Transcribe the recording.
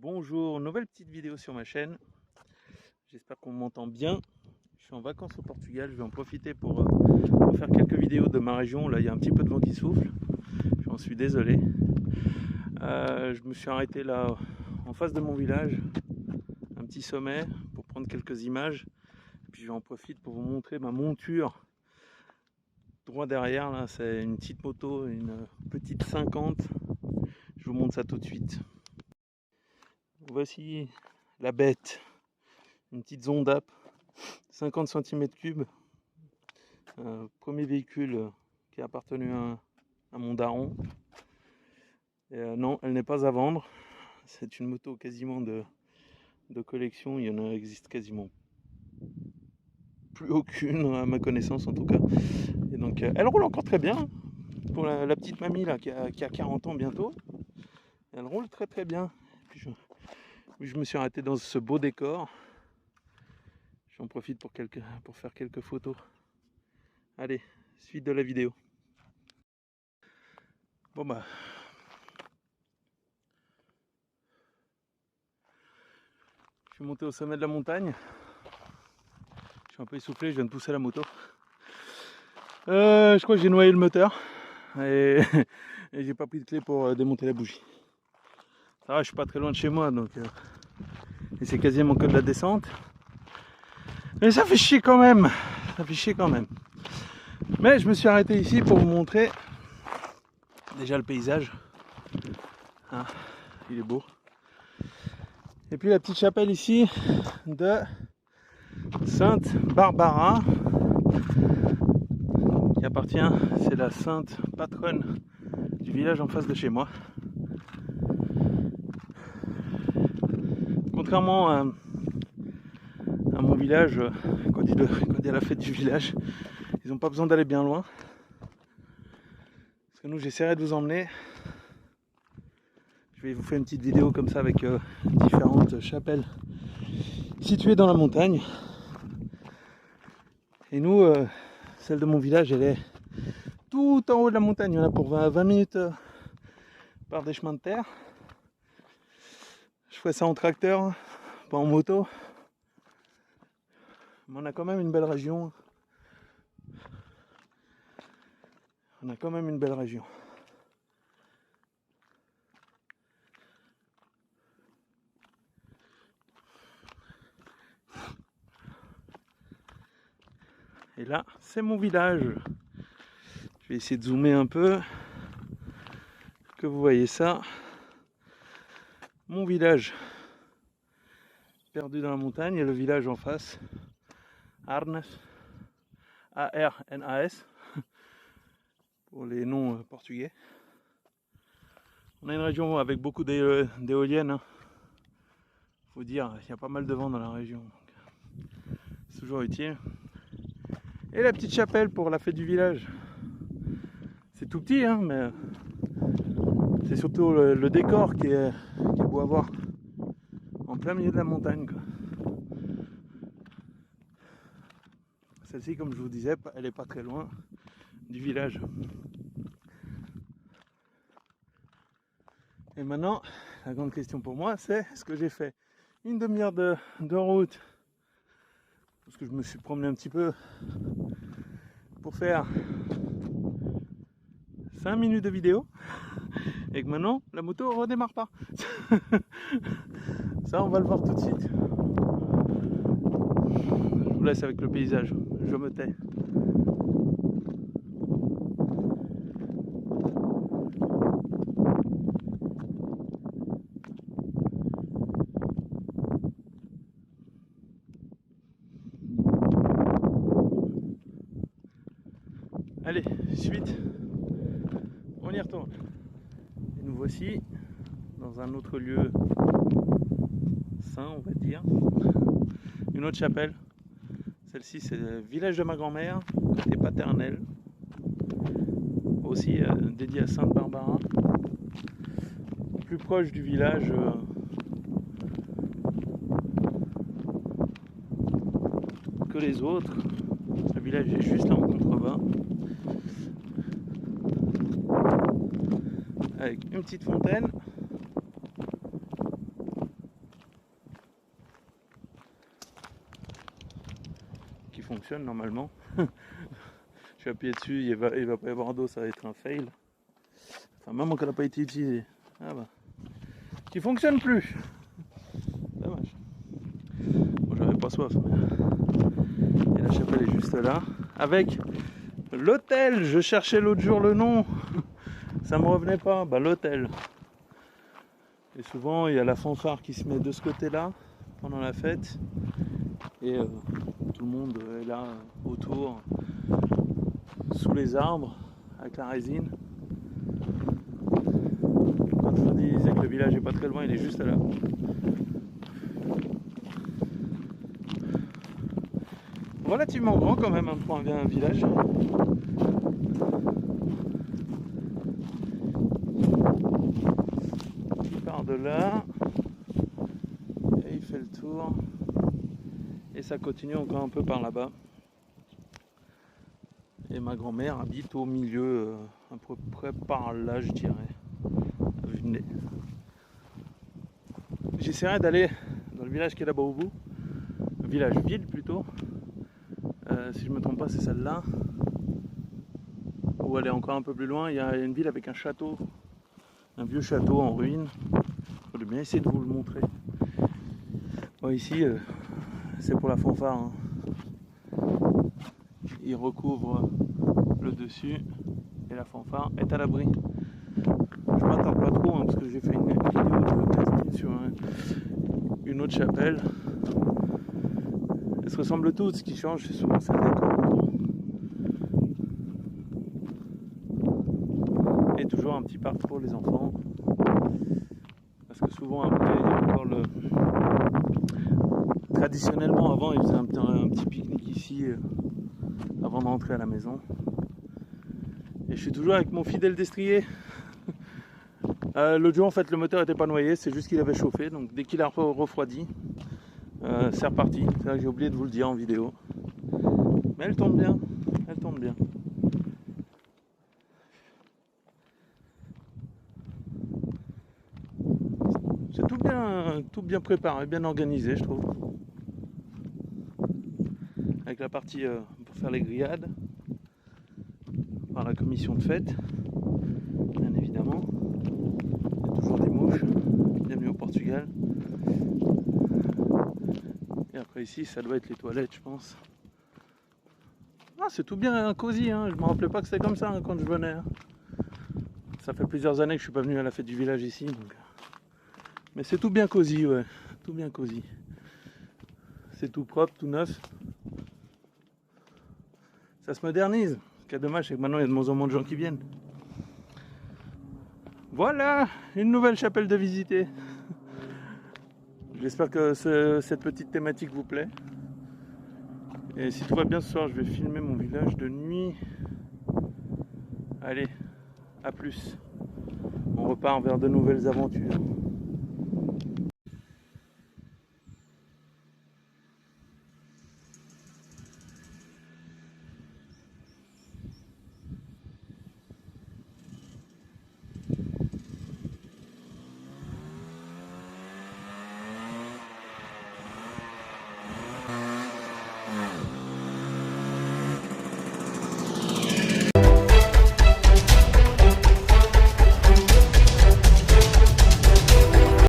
Bonjour, nouvelle petite vidéo sur ma chaîne. J'espère qu'on m'entend bien. Je suis en vacances au Portugal, je vais en profiter pour faire quelques vidéos de ma région. Là, il y a un petit peu de vent qui souffle. J'en suis désolé. Je me suis arrêté là en face de mon village, un petit sommet pour prendre quelques images. Puis j'en profite pour vous montrer ma monture. Droit derrière, là, c'est une petite moto, une petite 50. Je vous montre ça tout de suite. Voici la bête, une petite Zonda, 50 cm3. Premier véhicule qui a appartenu à mon daron. Et non, elle n'est pas à vendre. C'est une moto quasiment de collection. Il y en existe quasiment plus aucune à ma connaissance en tout cas. Et donc elle roule encore très bien pour la petite mamie là qui a 40 ans bientôt. Elle roule très très bien. Puis je me suis arrêté dans ce beau décor. J'en profite pour faire quelques photos. Allez, suite de la vidéo. Bon bah, je suis monté au sommet de la montagne. Je suis un peu essoufflé, je viens de pousser la moto. Je crois que j'ai noyé le moteur et j'ai pas pris de clé pour démonter la bougie. Ça va, je suis pas très loin de chez moi, donc et c'est quasiment que de la descente. Mais ça fait chier quand même. Ça fait chier quand même. Mais je me suis arrêté ici pour vous montrer déjà le paysage. Ah, il est beau. Et puis la petite chapelle ici de Sainte Barbara, qui appartient, c'est la sainte patronne du village en face de chez moi. Contrairement à mon village, quand il y a la fête du village, ils n'ont pas besoin d'aller bien loin. Parce que nous, j'essaierai de vous emmener. Je vais vous faire une petite vidéo comme ça avec différentes chapelles situées dans la montagne. Et nous, celle de mon village, elle est tout en haut de la montagne. Il y en a pour 20 minutes par des chemins de terre. Je ferai ça en tracteur, pas en moto. Mais on a quand même une belle région. On a quand même une belle région. Et là, c'est mon village. Je vais essayer de zoomer un peu. Que vous voyez ça. Mon village. Perdu dans la montagne. Et le village en face. Arnas. A-R-N-A-S. Pour les noms portugais. On a une région avec beaucoup d'éoliennes. Faut dire, il y a pas mal de vent dans la région. C'est toujours utile. Et la petite chapelle pour la fête du village. C'est tout petit, hein, mais c'est surtout le décor qui est beau à voir. En plein milieu de la montagne, quoi. Celle-ci, comme je vous disais, elle n'est pas très loin du village. Et maintenant, la grande question pour moi, c'est est-ce que j'ai fait une demi-heure de route, parce que je me suis promené un petit peu, pour faire 5 minutes de vidéo, et que maintenant, la moto redémarre pas. Ça, on va le voir tout de suite. Je vous laisse avec le paysage, je me tais. Allez, suite, on y retourne. Et nous voici dans un autre lieu sain, on va dire. Une autre chapelle. Celle-ci, c'est le village de ma grand-mère, côté paternel. Aussi dédié à Sainte Barbara. Plus proche du village que les autres. Le village est juste là en contrebas. Avec une petite fontaine. fonctionne normalement. Je suis appuyé dessus, il va pas y avoir d'eau, ça va être un fail. Enfin, même quand elle n'a pas été utilisée. Ah bah. Qui fonctionne plus. Dommage. Bon, j'avais pas soif. Mais... Et la chapelle est juste là. Avec l'hôtel. Je cherchais l'autre jour le nom. Ça me revenait pas. Bah, l'hôtel. Et souvent, il y a la fanfare qui se met de ce côté-là pendant la fête. Et tout le monde est là autour, sous les arbres, avec la résine. Quand je vous disais que le village est pas très loin, il est juste là. Relativement grand quand même pour un village. Il part de là et il fait le tour et ça continue encore un peu par là-bas. Et ma grand-mère habite au milieu, à peu près par là, je dirais, à vue de nez. J'essaierai d'aller dans le village qui est là-bas au bout, le village-ville plutôt. Si je ne me trompe pas, c'est celle-là. Ou elle est encore un peu plus loin, il y a une ville avec un château, un vieux château en ruine. Je vais bien essayer de vous le montrer. Bon, ici, c'est pour la fanfare. Hein. Il recouvre le dessus et la fanfare est à l'abri. Je m'attarde pas trop hein, parce que j'ai fait une vidéo de 15 minutes sur une autre chapelle. Elles se ressemblent toutes, ce qui change c'est souvent c'est le décor. Et toujours un petit parc pour les enfants. Parce que souvent après il y a encore le... Traditionnellement avant ils faisaient un petit pique-nique ici avant de rentrer à la maison. Et je suis toujours avec mon fidèle destrier. L'autre jour en fait le moteur n'était pas noyé, c'est juste qu'il avait chauffé, donc dès qu'il a refroidi, c'est reparti. C'est vrai que j'ai oublié de vous le dire en vidéo. Mais elle tourne bien, elle tourne bien. C'est tout bien préparé, bien organisé je trouve. Avec la partie pour faire les grillades, par la commission de fête, bien évidemment. Il y a toujours des mouches, bienvenue au Portugal. Et après ici, ça doit être les toilettes, je pense. Ah, c'est tout bien cosy, hein. Je me rappelais pas que c'était comme ça hein, quand je venais. Hein. Ça fait plusieurs années que je suis pas venu à la fête du village ici. Donc... Mais c'est tout bien cosy, ouais. Tout bien cosy. C'est tout propre, tout neuf. Ça se modernise. Ce qui est dommage, c'est que maintenant il y a de moins en moins de gens qui viennent. Voilà, une nouvelle chapelle de visiter. J'espère que cette petite thématique vous plaît. Et si tout va bien ce soir, je vais filmer mon village de nuit. Allez, à plus. On repart vers de nouvelles aventures.